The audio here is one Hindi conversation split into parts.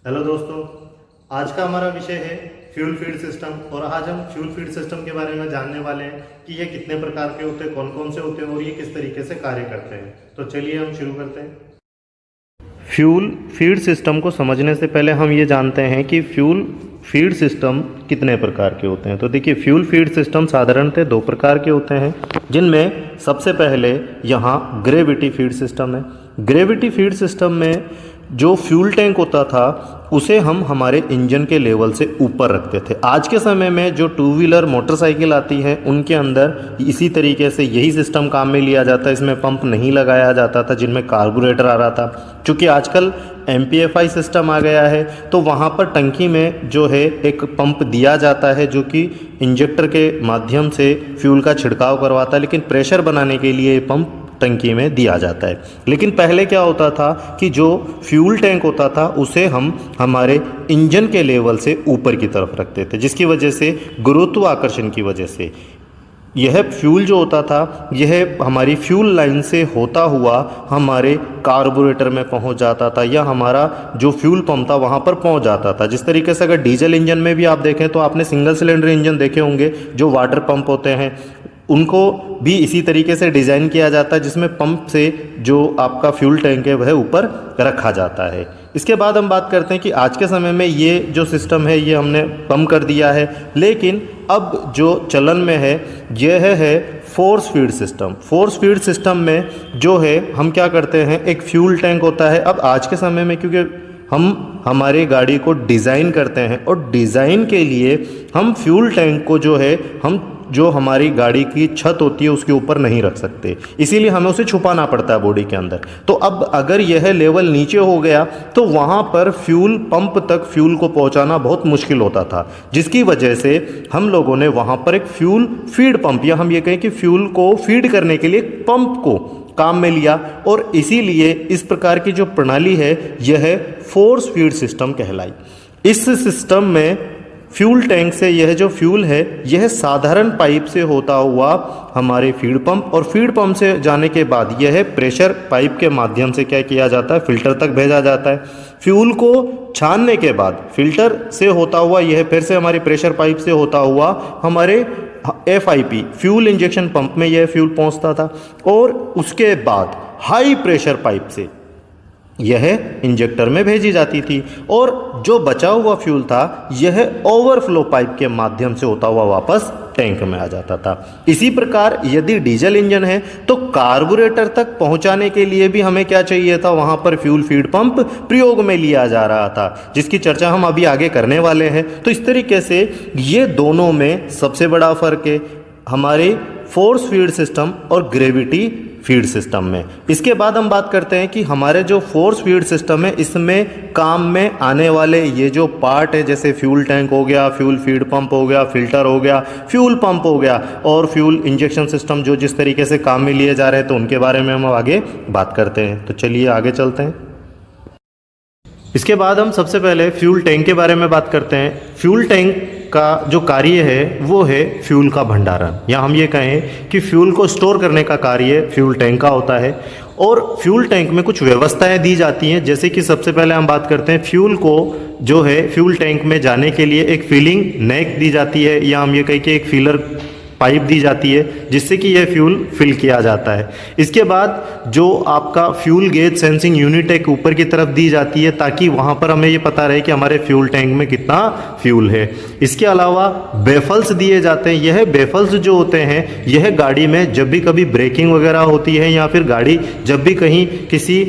हेलो दोस्तों, आज का हमारा विषय है फ्यूल फीड सिस्टम। और आज हम फ्यूल फीड सिस्टम के बारे में जानने वाले हैं कि ये कितने प्रकार के होते हैं, कौन कौन से होते हैं और ये किस तरीके से कार्य करते हैं। तो चलिए हम शुरू करते हैं। फ्यूल फीड सिस्टम को समझने से पहले हम ये जानते हैं कि फ्यूल फीड सिस्टम कितने प्रकार के होते हैं। तो देखिए, फ्यूल फीड सिस्टम साधारणतः दो प्रकार के होते हैं, जिनमें सबसे पहले यहाँ ग्रेविटी फीड सिस्टम है। ग्रेविटी फीड सिस्टम में जो फ्यूल टैंक होता था उसे हम हमारे इंजन के लेवल से ऊपर रखते थे। आज के समय में जो टू व्हीलर मोटरसाइकिल आती है उनके अंदर इसी तरीके से यही सिस्टम काम में लिया जाता है। इसमें पंप नहीं लगाया जाता था, जिनमें कार्बोरेटर आ रहा था। चूँकि आजकल MPFI सिस्टम आ गया है तो वहाँ पर टंकी में जो है एक पंप दिया जाता है जो कि इंजेक्टर के माध्यम से फ्यूल का छिड़काव करवाता है, लेकिन प्रेशर बनाने के लिए पंप टंकी में दिया जाता है। लेकिन पहले क्या होता था कि जो फ्यूल टैंक होता था उसे हम हमारे इंजन के लेवल से ऊपर की तरफ रखते थे, जिसकी वजह से गुरुत्वाकर्षण की वजह से यह फ्यूल जो होता था यह हमारी फ्यूल लाइन से होता हुआ हमारे कार्बोरेटर में पहुंच जाता था, या हमारा जो फ्यूल पंप था वहां पर पहुंच जाता था। जिस तरीके से अगर डीजल इंजन में भी आप देखें तो आपने सिंगल सिलेंडर इंजन देखे होंगे, जो वाटर पंप होते हैं उनको भी इसी तरीके से डिज़ाइन किया जाता है, जिसमें पंप से जो आपका फ्यूल टैंक है वह ऊपर रखा जाता है। इसके बाद हम बात करते हैं कि आज के समय में ये जो सिस्टम है ये हमने कम कर दिया है, लेकिन अब जो चलन में है यह है force feed system. Force feed system में जो है हम क्या करते हैं, एक फ्यूल टैंक होता है। अब आज के समय में क्योंकि हम हमारी गाड़ी को डिज़ाइन करते हैं और डिज़ाइन के लिए हम फ्यूल टैंक को जो है हम जो हमारी गाड़ी की छत होती है उसके ऊपर नहीं रख सकते, इसीलिए हमें उसे छुपाना पड़ता है बॉडी के अंदर। तो अब अगर यह लेवल नीचे हो गया तो वहाँ पर फ्यूल पंप तक फ्यूल को पहुँचाना बहुत मुश्किल होता था, जिसकी वजह से हम लोगों ने वहाँ पर एक फ्यूल फीड पंप, या हम ये कहें कि फ्यूल को फीड करने के लिए पंप को काम में लिया। और इसीलिए इस प्रकार की जो प्रणाली है यह फोर्स फीड सिस्टम कहलाई। इस सिस्टम में फ्यूल टैंक से यह जो फ्यूल है यह साधारण पाइप से होता हुआ हमारे फीड पंप, और फीड पंप से जाने के बाद यह प्रेशर पाइप के माध्यम से क्या किया जाता है, फिल्टर तक भेजा जाता है। फ्यूल को छानने के बाद फिल्टर से होता हुआ यह फिर से हमारी प्रेशर पाइप से होता हुआ हमारे FIP फ्यूल इंजेक्शन पंप में यह फ्यूल पहुंचता था, और उसके बाद हाई प्रेशर पाइप से यह इंजेक्टर में भेजी जाती थी, और जो बचा हुआ फ्यूल था यह ओवरफ्लो पाइप के माध्यम से होता हुआ वापस टैंक में आ जाता था। इसी प्रकार यदि डीजल इंजन है तो कार्बोरेटर तक पहुंचाने के लिए भी हमें क्या चाहिए था, वहां पर फ्यूल फीड पंप प्रयोग में लिया जा रहा था, जिसकी चर्चा हम अभी आगे करने वाले हैं। तो इस तरीके से ये दोनों में सबसे बड़ा फर्क है हमारे फोर्स फीड सिस्टम और ग्रेविटी फीड सिस्टम में। इसके बाद हम बात करते हैं कि हमारे जो फोर्स फीड सिस्टम है इसमें काम में आने वाले ये जो पार्ट है, जैसे फ्यूल टैंक हो गया, फ्यूल फीड पंप हो गया, फिल्टर हो गया, फ्यूल पंप हो गया, और फ्यूल इंजेक्शन सिस्टम जो जिस तरीके से काम में लिए जा रहे हैं, तो उनके बारे में हम आगे बात करते हैं। तो चलिए आगे चलते हैं। इसके बाद हम सबसे पहले फ्यूल टैंक के बारे में बात करते हैं। फ्यूल टैंक का जो कार्य है वो है फ्यूल का भंडारण, या हम ये कहें कि फ्यूल को स्टोर करने का कार्य फ्यूल टैंक का होता है। और फ्यूल टैंक में कुछ व्यवस्थाएं दी जाती हैं, जैसे कि सबसे पहले हम बात करते हैं फ्यूल को जो है फ्यूल टैंक में जाने के लिए एक फिलिंग नेक दी जाती है, या हम ये कहें कि एक फिलर पाइप दी जाती है जिससे कि यह फ्यूल फिल किया जाता है। इसके बाद जो आपका फ्यूल गेज सेंसिंग यूनिट एक ऊपर की तरफ दी जाती है, ताकि वहाँ पर हमें ये पता रहे कि हमारे फ्यूल टैंक में कितना फ्यूल है। इसके अलावा बेफल्स दिए जाते हैं। यह बेफल्स जो होते हैं यह गाड़ी में जब भी कभी ब्रेकिंग वगैरह होती है, या फिर गाड़ी जब भी कहीं किसी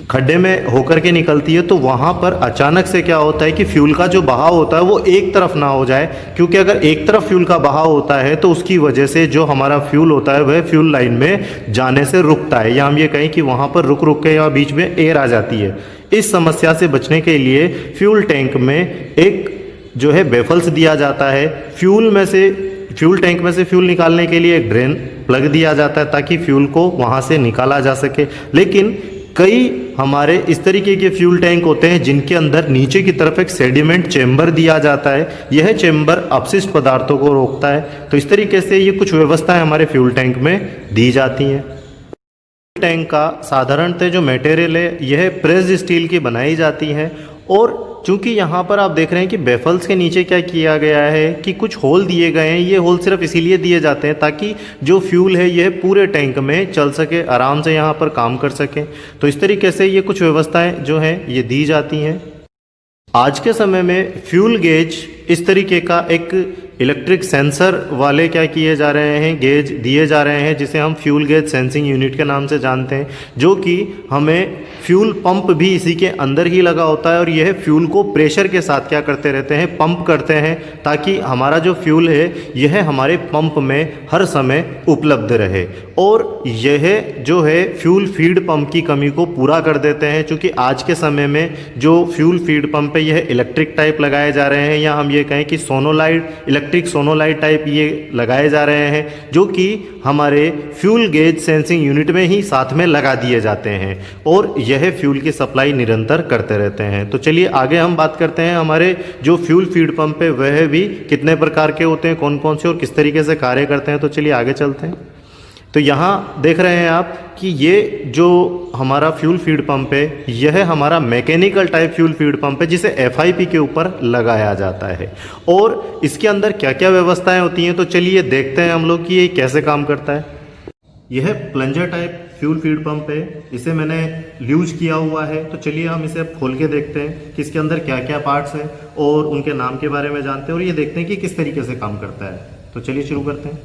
खड्डे में होकर के निकलती है, तो वहाँ पर अचानक से क्या होता है कि फ्यूल का जो बहाव होता है वो एक तरफ ना हो जाए, क्योंकि अगर एक तरफ फ्यूल का बहाव होता है तो उसकी वजह से जो हमारा फ्यूल होता है वह फ्यूल लाइन में जाने से रुकता है, या हम ये कहें कि वहाँ पर रुक के या बीच में एयर आ जाती है। इस समस्या से बचने के लिए फ्यूल टैंक में एक जो है बेफल्स दिया जाता है। फ्यूल टैंक में से फ्यूल निकालने के लिए एक ड्रेन प्लग दिया जाता है, ताकि फ्यूल को वहाँ से निकाला जा सके। लेकिन कई हमारे इस तरीके के फ्यूल टैंक होते हैं जिनके अंदर नीचे की तरफ एक सेडिमेंट चेंबर दिया जाता है। यह चेंबर अपशिष्ट पदार्थों को रोकता है। तो इस तरीके से ये कुछ व्यवस्थाएं हमारे फ्यूल टैंक में दी जाती हैं। टैंक का साधारणतः जो मटेरियल है यह प्रेस्ड स्टील की बनाई जाती है और चूंकि यहाँ पर आप देख रहे हैं कि बेफल्स के नीचे क्या किया गया है कि कुछ होल दिए गए हैं। ये होल सिर्फ इसीलिए दिए जाते हैं ताकि जो फ्यूल है यह पूरे टैंक में चल सके, आराम से यहाँ पर काम कर सके। तो इस तरीके से ये कुछ व्यवस्थाएं जो हैं ये दी जाती हैं। आज के समय में फ्यूल गेज इस तरीके का एक इलेक्ट्रिक सेंसर वाले क्या किए जा रहे हैं, गेज दिए जा रहे हैं, जिसे हम फ्यूल गेज सेंसिंग यूनिट के नाम से जानते हैं, जो कि हमें फ्यूल पंप भी इसी के अंदर ही लगा होता है और यह फ्यूल को प्रेशर के साथ क्या करते रहते हैं, पंप करते हैं, ताकि हमारा जो फ्यूल है यह हमारे पंप में हर समय उपलब्ध रहे। और यह जो है फ्यूल फीड पंप की कमी को पूरा कर देते हैं, क्योंकि आज के समय में जो फ्यूल फीड पंप है यह इलेक्ट्रिक टाइप लगाए जा रहे हैं, या हम ये कहें कि सोनोलाइट, इलेक्ट्रिक सोनोलाइट टाइप ये लगाए जा रहे हैं, जो कि हमारे फ्यूल गेज सेंसिंग यूनिट में ही साथ में लगा दिए जाते हैं और यह फ्यूल की सप्लाई निरंतर करते रहते हैं। तो चलिए आगे हम बात करते हैं हमारे जो फ्यूल फीड पंप है वह भी कितने प्रकार के होते हैं, कौन कौन से और किस तरीके से कार्य करते हैं। तो चलिए आगे चलते हैं। तो यहाँ देख रहे हैं आप कि ये जो हमारा फ्यूल फीड पंप है यह हमारा mechanical type fuel feed pump है, जिसे FIP के ऊपर लगाया जाता है। और इसके अंदर क्या क्या व्यवस्थाएं होती हैं, तो चलिए देखते हैं हम लोग कि ये कैसे काम करता है। यह plunger type fuel feed pump है, इसे मैंने यूज किया हुआ है। तो चलिए हम इसे खोल के देखते हैं कि इसके अंदर क्या क्या पार्ट्स हैं और उनके नाम के बारे में जानते हैं और ये देखते हैं कि किस तरीके से काम करता है। तो चलिए शुरू करते हैं।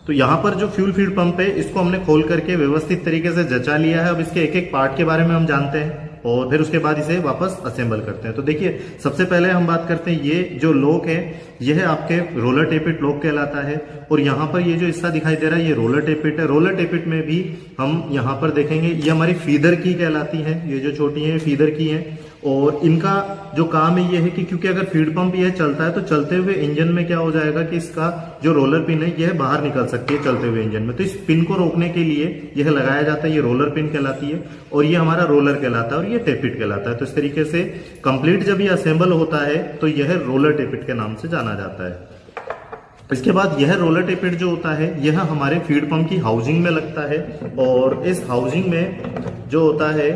तो यहाँ पर जो फ्यूल फीड पंप है इसको हमने खोल करके व्यवस्थित तरीके से जचा लिया है। अब इसके एक एक पार्ट के बारे में हम जानते हैं और फिर उसके बाद इसे वापस असेंबल करते हैं। तो देखिए सबसे पहले हम बात करते हैं, ये जो लॉक है यह आपके रोलर टेपिट लॉक कहलाता है। और यहाँ पर ये जो हिस्सा दिखाई दे रहा है ये रोलर टेपिट है। रोलर टेपिट में भी हम यहाँ पर देखेंगे ये हमारी फीदर की कहलाती है, ये जो छोटी है फीदर की है। और इनका जो काम है ये है कि क्योंकि अगर फीड पंप यह चलता है तो चलते हुए इंजन में क्या हो जाएगा कि इसका जो रोलर पिन है यह बाहर निकल सकती है चलते हुए इंजन में। तो इस पिन को रोकने के लिए यह लगाया जाता है, ये रोलर पिन कहलाती है और ये हमारा रोलर कहलाता है और ये टेपिट कहलाता है। तो इस तरीके से कंप्लीट जब ये असेंबल होता है तो यह रोलर टेपिट के नाम से जाना जाता है। इसके बाद यह रोलर टेपिट जो होता है यह हमारे फीड पंप की हाउसिंग में लगता है और इस हाउसिंग में जो होता है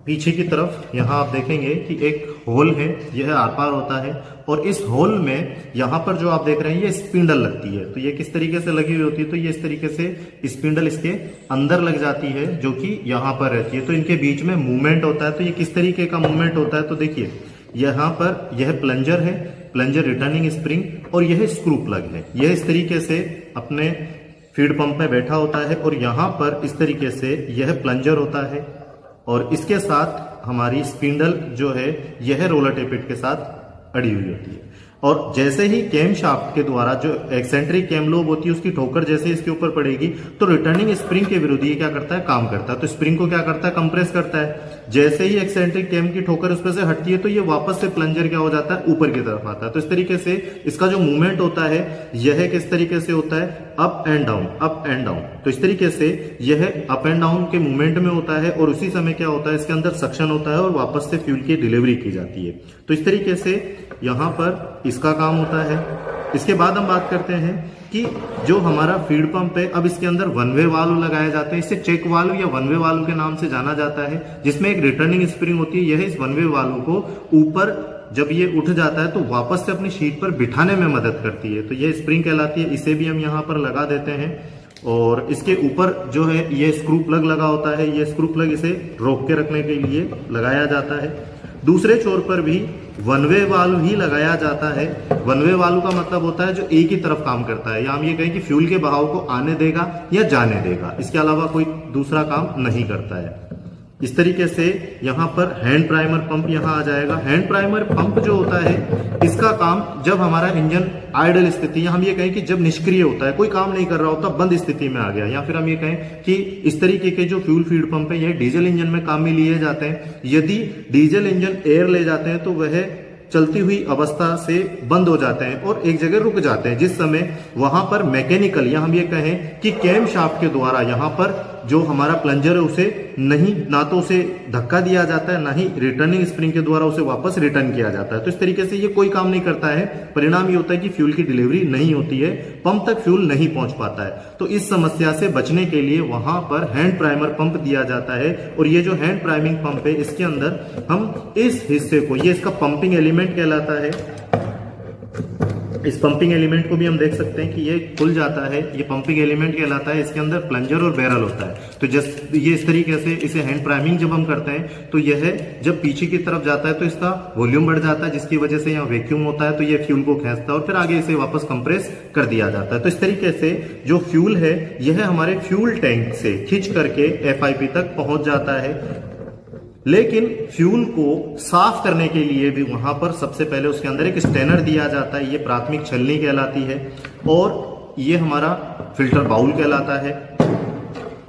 पीछे की तरफ यहाँ आप देखेंगे कि एक होल है, यह आर पार होता है और इस होल में यहाँ पर जो आप देख रहे हैं ये स्पिंडल लगती है। तो ये किस तरीके से लगी हुई होती है, तो ये इस तरीके से स्पिंडल इसके अंदर लग जाती है जो कि यहाँ पर रहती है। तो इनके बीच में मूवमेंट होता है। तो ये किस तरीके का मूवमेंट होता है, तो देखिए यहाँ पर यह प्लंजर है, प्लंजर रिटर्निंग स्प्रिंग और यह स्क्रू प्लग है। यह इस तरीके से अपने फीड पंप में बैठा होता है और यहाँ पर इस तरीके से यह प्लंजर होता है और इसके साथ हमारी स्पिंडल जो है यह रोलर टेपिट के साथ अड़ी हुई होती है। और जैसे ही कैम शाफ्ट के द्वारा जो एक्सेंट्रिक कैम लोब होती है उसकी ठोकर जैसे इसके ऊपर पड़ेगी तो रिटर्निंग स्प्रिंग के विरुद्ध ये क्या करता है, काम करता है। तो स्प्रिंग को क्या करता है, कंप्रेस करता है। जैसे ही एक्सेंट्रिक कैम की ठोकर उस पर से हटती है तो ये वापस से प्लंजर क्या हो जाता है, ऊपर की तरफ आता है। तो इस तरीके से इसका जो मूवमेंट होता है यह किस तरीके से होता है, up and down, up and down. तो इस तरीके से यह अप एंड डाउन के मूवमेंट में होता है और उसी समय क्या होता है, इसके अंदर सक्शन होता है और वापस से फ्यूल की डिलीवरी की जाती है। तो इस तरीके से यहाँ पर इसका काम होता है। इसके बाद हम बात करते हैं कि जो हमारा फीड पंप है अब इसके अंदर वन वे वाल्व लगाए जाते हैं। इसे चेक वाल्व या वन वे वाल्व के नाम से जाना जाता है, जिसमें एक रिटर्निंग स्प्रिंग होती है। यह इस वन वे वाल्व को ऊपर जब ये उठ जाता है तो वापस से अपनी शीट पर बिठाने में मदद करती है। तो यह स्प्रिंग कहलाती है। इसे भी हम यहाँ पर लगा देते हैं और इसके ऊपर जो है ये स्क्रू प्लग लगा होता है। ये स्क्रू प्लग इसे रोक के रखने के लिए लगाया जाता है। दूसरे छोर पर भी वन वे वाल्व ही लगाया जाता है। वन वे वाल्व का मतलब होता है जो एक ही तरफ काम करता है, या हम ये कहें कि फ्यूल के बहाव को आने देगा या जाने देगा, इसके अलावा कोई दूसरा काम नहीं करता है। इस तरीके से यहाँ पर हैंड प्राइमर पंप यहाँ आ जाएगा। हैंड प्राइमर पंप जो होता है इसका काम जब हमारा इंजन आइडल स्थिति, या हम ये कहें कि जब निष्क्रिय होता है, कोई काम नहीं कर रहा होता, बंद स्थिति में आ गया, या फिर हम ये कहें कि इस तरीके के जो फ्यूल फीड पंप है यह डीजल इंजन में काम में लिए जाते हैं। यदि डीजल इंजन एयर ले जाते हैं तो वह चलती हुई अवस्था से बंद हो जाते हैं और एक जगह रुक जाते हैं, जिस समय वहां पर मैकेनिकल या हम ये कहें कि कैम शाफ्ट के द्वारा यहाँ पर जो हमारा प्लंजर है उसे नहीं, ना तो उसे धक्का दिया जाता है, ना ही रिटर्निंग स्प्रिंग के द्वारा उसे वापस रिटर्न किया जाता है। तो इस तरीके से ये कोई काम नहीं करता है। परिणाम ये होता है कि फ्यूल की डिलीवरी नहीं होती है, पंप तक फ्यूल नहीं पहुंच पाता है। तो इस समस्या से बचने के लिए वहां पर हैंड प्राइमर पंप दिया जाता है और ये जो हैंड प्राइमिंग पंप है इसके अंदर हम इस हिस्से को, ये इसका पंपिंग एलिमेंट कहलाता है। इस पंपिंग एलिमेंट को भी हम देख सकते हैं कि ये खुल जाता है, ये पंपिंग एलिमेंट कहलाता है। इसके अंदर प्लंजर और बैरल होता है। तो जस्ट ये इस तरीके से इसे हैंड प्राइमिंग जब हम करते हैं तो यह जब पीछे की तरफ जाता है तो इसका वॉल्यूम बढ़ जाता है, जिसकी वजह से यहाँ वैक्यूम होता है, तो ये फ्यूल को खींचता है और फिर आगे इसे वापस कंप्रेस कर दिया जाता है। तो इस तरीके से जो फ्यूल है यह हमारे फ्यूल टैंक से खींच करके FIP तक पहुंच जाता है। लेकिन फ्यूल को साफ करने के लिए भी वहां पर सबसे पहले उसके अंदर एक स्टेनर दिया जाता है, ये प्राथमिक छलनी कहलाती है, और ये हमारा फिल्टर बाउल कहलाता है।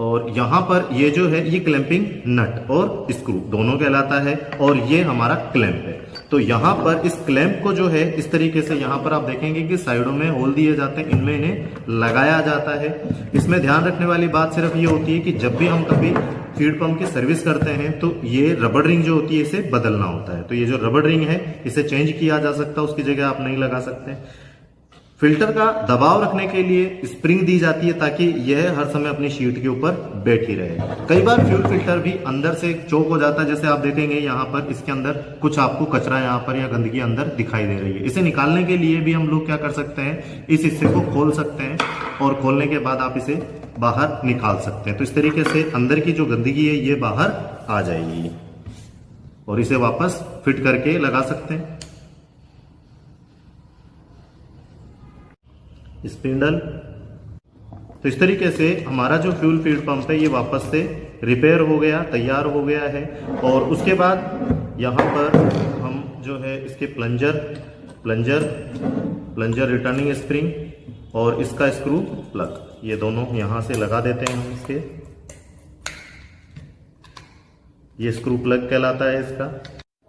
और यहां पर ये जो है ये क्लैंपिंग नट और स्क्रू दोनों कहलाता है, और ये हमारा क्लैंप है। तो यहां पर इस क्लैंप को जो है इस तरीके से यहां पर आप देखेंगे कि साइडों में होल दिए जाते हैं, इनमें इन्हें लगाया जाता है। इसमें ध्यान रखने वाली बात सिर्फ ये होती है कि जब भी हम कभी फीड पंप की सर्विस करते हैं तो ये रबड़ रिंग जो होती है इसे बदलना होता है। तो ये जो रबड़ रिंग है इसे चेंज किया जा सकता है, उसकी जगह आप नहीं लगा सकते। फिल्टर का दबाव रखने के लिए स्प्रिंग दी जाती है ताकि यह हर समय अपनी शीट के ऊपर बैठी रहे। कई बार फ्यूल फिल्टर भी अंदर से चोक हो जाता है, जैसे आप देखेंगे यहाँ पर इसके अंदर कुछ आपको कचरा यहाँ पर या गंदगी अंदर दिखाई दे रही है। इसे निकालने के लिए भी हम लोग क्या कर सकते हैं, इस हिस्से को खोल सकते हैं और खोलने के बाद आप इसे बाहर निकाल सकते हैं। तो इस तरीके से अंदर की जो गंदगी है ये बाहर आ जाएगी और इसे वापस फिट करके लगा सकते हैं। स्पिंडल, तो इस तरीके से हमारा जो फ्यूल फीड पंप है ये वापस से रिपेयर हो गया, तैयार हो गया है। और उसके बाद यहाँ पर हम जो है इसके प्लंजर रिटर्निंग स्प्रिंग और इसका स्क्रू प्लग, ये दोनों यहां से लगा देते हैं हम इसके। ये स्क्रू प्लग कहलाता है इसका।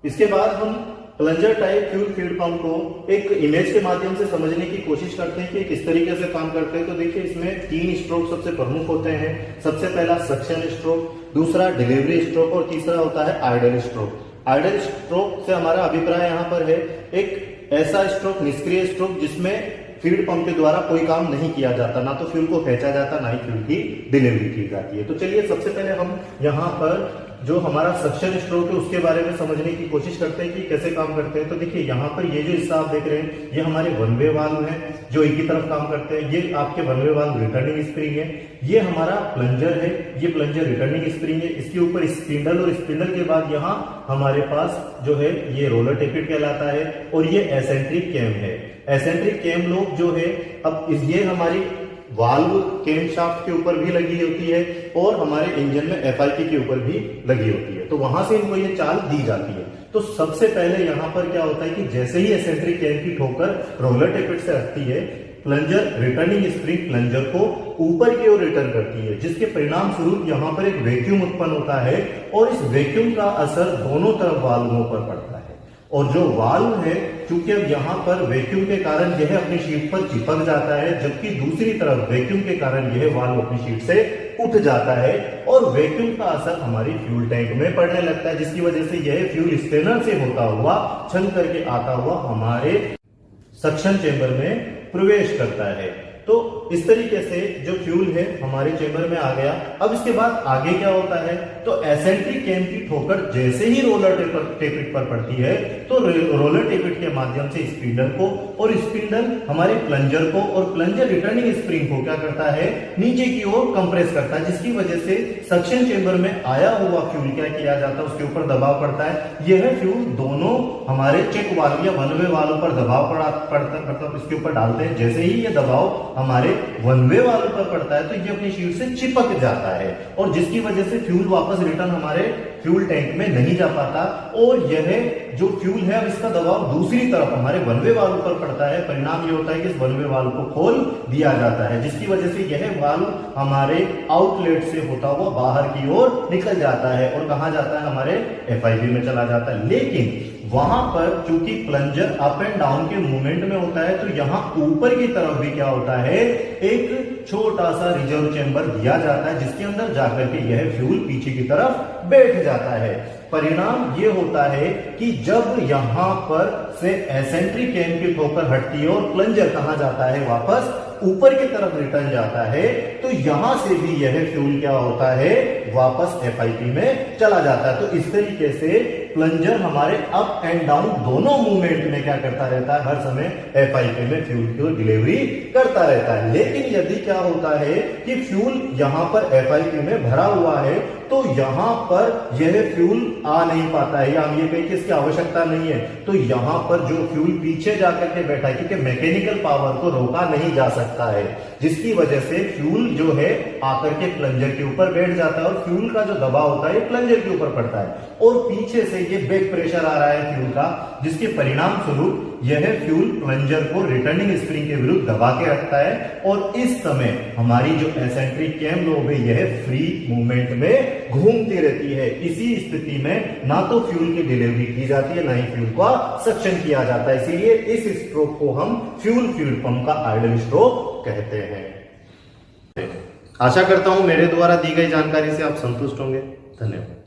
इसके बाद हम plunger type fuel feed pump को एक इमेज के माध्यम से समझने की कोशिश करते हैं कि किस तरीके से काम करते हैं। तो देखिए इसमें 3 स्ट्रोक सबसे प्रमुख होते हैं। सबसे पहला सक्शन स्ट्रोक, दूसरा डिलीवरी स्ट्रोक और तीसरा होता है आइडल स्ट्रोक। आइडल स्ट्रोक से हमारा अभिप्राय यहाँ पर है एक ऐसा स्ट्रोक, निष्क्रिय स्ट्रोक, जिसमें फीड पंप के द्वारा कोई काम नहीं किया जाता, ना तो फ्यूल को खींचा जाता, ना ही फ्यूल की डिलीवरी की जाती है। तो चलिए सबसे पहले हम यहाँ पर जो हमारा सक्शन स्ट्रोक है उसके बारे में समझने की कोशिश करते हैं कि कैसे काम करते हैं। तो देखिए यहाँ पर ये जो हिस्सा आप देख रहे हैं ये हमारे वन वे वाल्व है जो एक ही तरफ काम करते हैं। ये आपके one way valve returning spring है। ये हमारा प्लंजर है, ये प्लंजर रिटर्निंग स्प्रिंग है। इसके ऊपर स्पिंडल और स्पिंडल के बाद यहाँ हमारे पास जो है ये रोलर टेपिट कहलाता है और ये एसेंट्रिक कैम है। एसेंट्रिक कैम लोग जो है अब ये हमारी वाल्व कैम शाफ्ट के ऊपर भी लगी होती है और हमारे इंजन में FIP के ऊपर भी लगी होती है। तो वहां से इनको ये चाल दी जाती है। तो सबसे पहले यहाँ पर क्या होता है कि जैसे ही एसेंट्रिक कैम की ठोकर रोलर टेपिट से लगती है, प्लंजर रिटर्निंग स्प्रिंग प्लंजर को ऊपर की ओर रिटर्न करती है, जिसके परिणाम स्वरूप यहाँ पर एक वैक्यूम उत्पन्न होता है और इस वैक्यूम का असर दोनों तरफ वाल्वों पर पड़ता है। और जो वाल्व है, क्योंकि अब यहाँ पर वैक्यूम के कारण यह अपनी शीट पर चिपक जाता है, जबकि दूसरी तरफ वैक्यूम के कारण यह वाल्व अपनी शीट से उठ जाता है और वैक्यूम का असर हमारी फ्यूल टैंक में पड़ने लगता है, जिसकी वजह से यह फ्यूल स्टेनर से होता हुआ छन करके आता हुआ हमारे सक्शन चेंबर में प्रवेश करता है। तो इस तरीके से जो फ्यूल है हमारे चेंबर में आ गया। अब इसके बाद आगे क्या होता है, तो एसेंट्रिक कैम की ठोकर जैसे ही रोलर टेपिट पर पड़ती है तो रोलर टेपिट के माध्यम से स्पिंडल को और स्पिंडल हमारे प्लंजर को और प्लंजर रिटर्निंग स्प्रिंग को क्या करता है, नीचे की ओर कंप्रेस करता है, जिसकी वजह से सक्शन चेंबर में आया हुआ फ्यूल क्या किया जाता है, उसके ऊपर दबाव पड़ता है। यह फ्यूल दोनों हमारे चेक वाल्व या वन वे वाल्व पर दबाव पड़ता मतलब इसके ऊपर डालते हैं। जैसे ही ये दबाव हमारे वन वे वाल्व पर पड़ता है तो ये अपनी शीट से चिपक जाता है और जिसकी वजह से फ्यूल वापस रिटर्न हमारे फ्यूल टैंक में नहीं जा पाता और यह जो फ्यूल है अब इसका दबाव दूसरी तरफ हमारे वन वे वाल्व पर पड़ता है। परिणाम ये होता है कि इस वन वे वाल्व को खोल दिया जाता है, जिसकी वजह से यह वाल्व हमारे आउटलेट से होता हुआ बाहर की ओर निकल जाता है और कहां जाता है, हमारे FIV में चला जाता है। लेकिन वहां पर चूंकि प्लंजर अप एंड डाउन के मूवमेंट में होता है तो यहां ऊपर की तरफ भी क्या होता है, एक छोटा सा रिजर्व चेंबर दिया जाता है जिसके अंदर जाकर के यह फ्यूल पीछे की तरफ बैठ जाता है। परिणाम ये होता है कि जब यहां पर से एसेंट्रिक कैम की ठोकर हटती है और प्लंजर कहां जाता है, वापस ऊपर की तरफ रिटर्न जाता है, तो यहां से भी यह फ्यूल क्या होता है, वापस FIP में चला जाता है। तो इस तरीके से प्लंजर हमारे अप एंड डाउन दोनों मूवमेंट में क्या करता रहता है, हर समय FIP में फ्यूल की डिलीवरी करता रहता है। लेकिन यदि क्या होता है कि फ्यूल यहां पर FIP में भरा हुआ है तो यहां पर यह फ्यूल आ नहीं पाता है, या हम ये कहें कि इसकी आवश्यकता नहीं है, तो यहां पर जो फ्यूल पीछे जाकर के बैठा है, क्योंकि मैकेनिकल पावर को रोका नहीं जा सकता है, जिसकी वजह से फ्यूल जो है आकर के प्लंजर के ऊपर बैठ जाता है और फ्यूल का जो दबाव होता है प्लंजर के ऊपर पड़ता है और पीछे से ये बैक प्रेशर आ रहा है फ्यूल का, जिसके परिणाम स्वरूप यह फ्यूल प्लंजर को रिटर्निंग स्प्रिंग के विरुद्ध दबा के रखता है और इस समय हमारी जो एसेंट्रिक कैम लोब है यह फ्री मूवमेंट में घूमती रहती है। इसी स्थिति में ना तो फ्यूल की डिलीवरी की जाती है, ना ही फ्यूल का सक्शन किया जाता है। इसीलिए इस स्ट्रोक को हम फ्यूल फ्लूइड पंप का आइडल स्ट्रोक कहते हैं। आशा करता हूं मेरे द्वारा दी गई जानकारी से आप संतुष्ट होंगे। धन्यवाद।